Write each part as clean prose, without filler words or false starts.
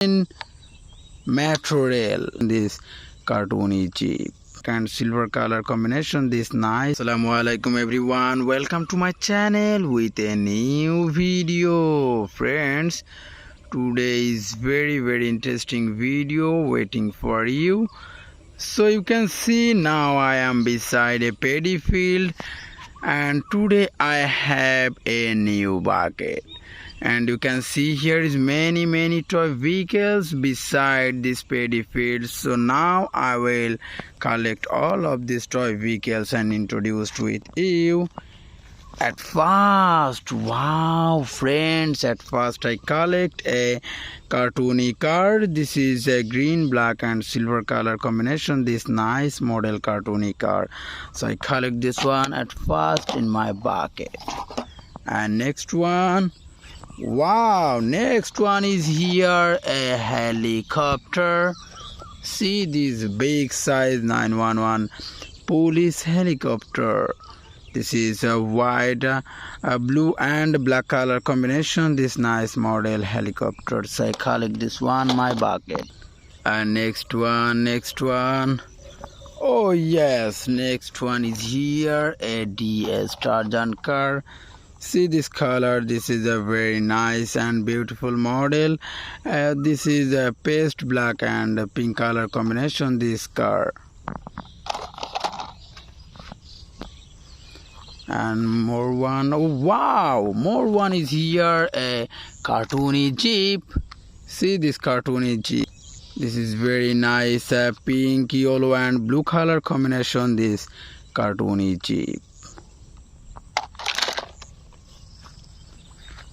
in metro rail. This cartoony jeep and silver color combination, this nice. Assalamu alaikum everyone, welcome to my channel with a new video. Friends, today is very interesting video waiting for you. So you can see now I am beside a paddy field, and today I have a new bucket. And you can see here is many toy vehicles beside this paddy field. So now I will collect all of these toy vehicles and introduce with you. At first, wow friends, at first I collect a cartoony car. This is a green, black and silver color combination, this nice model cartoony car. So I collect this one at first in my bucket. And next one, wow, next one is here a helicopter. See this big size 911 police helicopter. This is a white, blue and black color combination, this nice model helicopter. So I collect this one my bucket. And next one, oh yes, next one is here a DS Tarzan car. See this color, this is a very nice and beautiful model. This is a paste black and pink color combination, this car. And more one, oh wow, more one is here a cartoony jeep. See this cartoony jeep, this is very nice, pink, yellow and blue color combination, this cartoony jeep.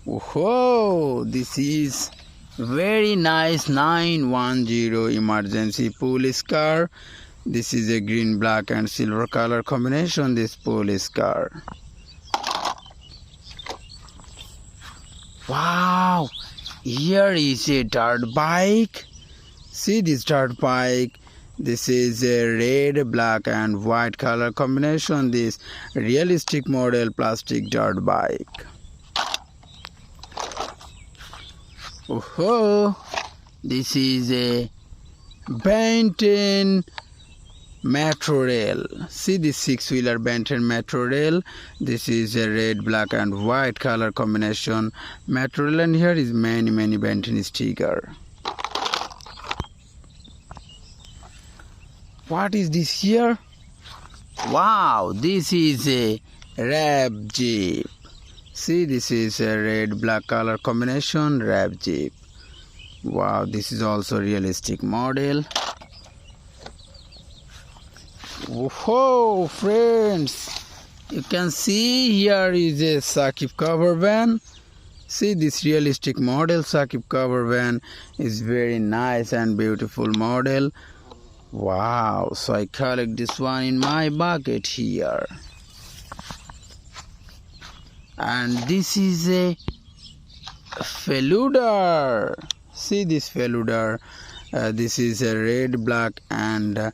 Whoa, this is very nice 910 emergency police car. This is a green, black and silver color combination, this police car. Wow, here is a dirt bike. See this dirt bike. This is a red, black and white color combination, this realistic model plastic dirt bike. Oh, this is a Benton metro rail. See this six-wheeler Benton metro rail. This is a red, black and white color combination metro rail, and here is many Benton sticker. What is this here? Wow, this is a Rev Jeep. See, this is a red, black color combination Rev Jeep. Wow, this is also realistic model. Whoa, friends, you can see here is a Saqib cover van. See this realistic model Saqib cover van is very nice and beautiful model. Wow, so I collect this one in my bucket here. And this is a Feluda. See this Feluda. This is a red, black and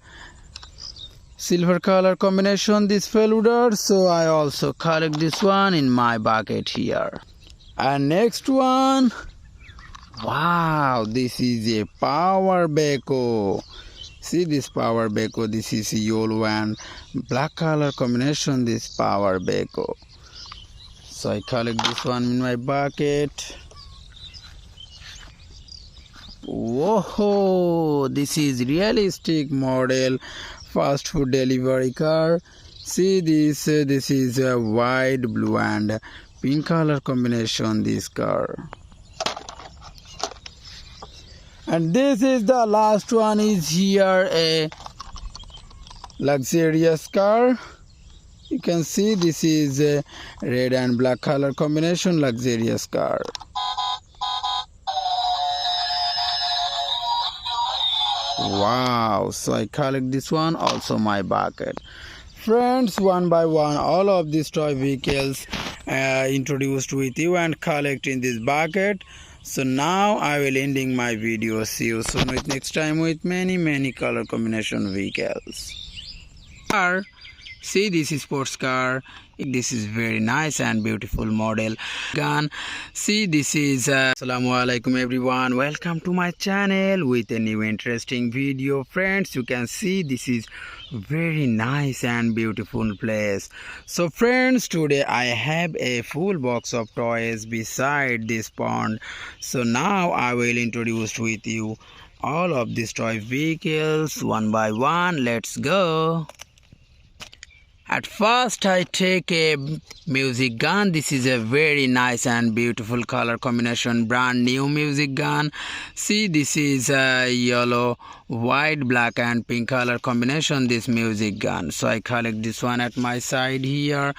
silver color combination, this Feluda. So I also collect this one in my bucket here. And next one, wow, this is a power backhoe. See this power backhoe. This is a yellow and black color combination, this power backhoe. So I collect this one in my bucket. Whoa, this is realistic model fast food delivery car. See this, this is a white, blue and pink color combination, this car. And this is the last one is here a luxurious car. You can see this is a red and black color combination luxurious car. Wow, so I collect this one also my bucket. Friends, one by one all of these toy vehicles introduced with you and collect in this bucket. So now I will ending my video. See you soon with next time with many color combination vehicles. See this is sports car. This is very nice and beautiful model gun. See, this is Assalamu alaikum everyone, welcome to my channel with a new interesting video. Friends, you can see this is very nice and beautiful place. So friends, today I have a full box of toys beside this pond. So now I will introduce with you all of these toy vehicles one by one. Let's go. At first I take a music gun. This is a very nice and beautiful color combination, brand new music gun. See, this is a yellow, white, black and pink color combination, this music gun. So I collect this one at my side here.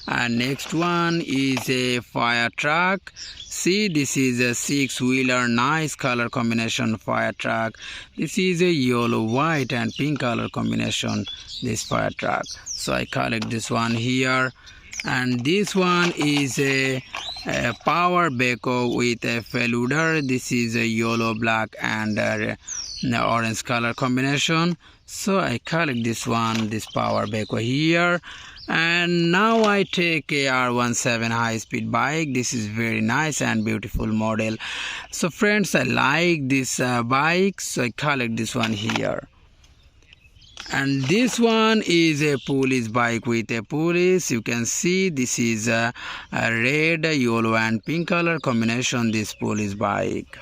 And next one is a fire truck. See, this is a 6-wheeler, nice color combination fire truck. This is a yellow, white and pink color combination, this fire truck. So I collect this one here. And this one is a power backhoe with a feluder. This is a yellow, black and orange color combination. So I collect this one, this power backhoe here. And now I take a R17 high-speed bike. This is very nice and beautiful model. So friends, I like this bike, so I collect this one here. And this one is a police bike with a police. You can see this is a red, yellow and pink color combination, this police bike.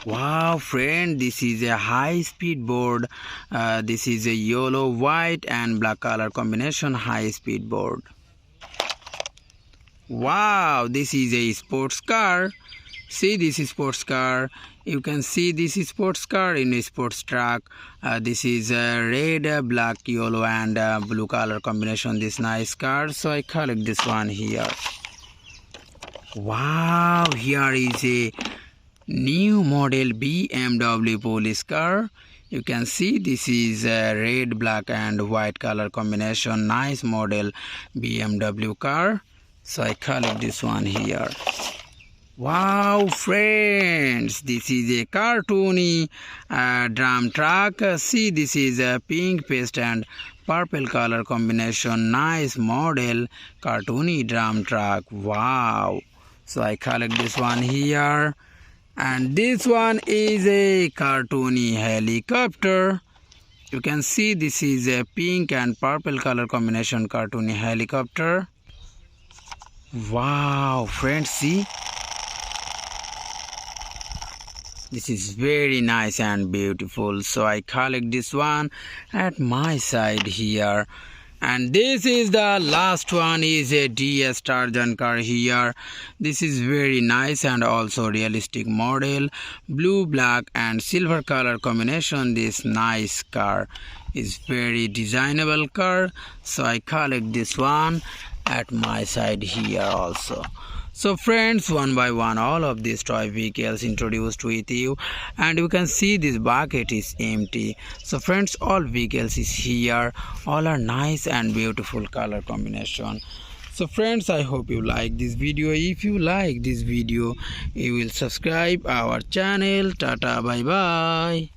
Wow friend, this is a high speed board. This is a yellow, white and black color combination high speed board. Wow, this is a sports car. See, this is sports car. You can see this is sports car in a sports truck. This is a red, black, yellow and blue color combination, this nice car. So I collect this one here. Wow, here is a new model BMW police car. You can see this is a red, black and white color combination, nice model BMW car. So I collect this one here. Wow friends, this is a cartoony drum truck. See, this is a pink paste and purple color combination, nice model cartoony drum truck. Wow, so I collect this one here. And this one is a cartoony helicopter. You can see this is a pink and purple color combination cartoony helicopter. Wow friends, see, this is very nice and beautiful. So I collect this one at my side here. And this is the last one, is a DS Tarzan car here. This is very nice and also realistic model, blue, black and silver color combination. This nice car is very designable car. So I collect this one at my side here also. So friends, one by one all of these toy vehicles introduced with you, and you can see this bucket is empty. So friends, all vehicles is here, all are nice and beautiful color combination. So friends, I hope you like this video. If you like this video, you will subscribe our channel. Tata, bye bye.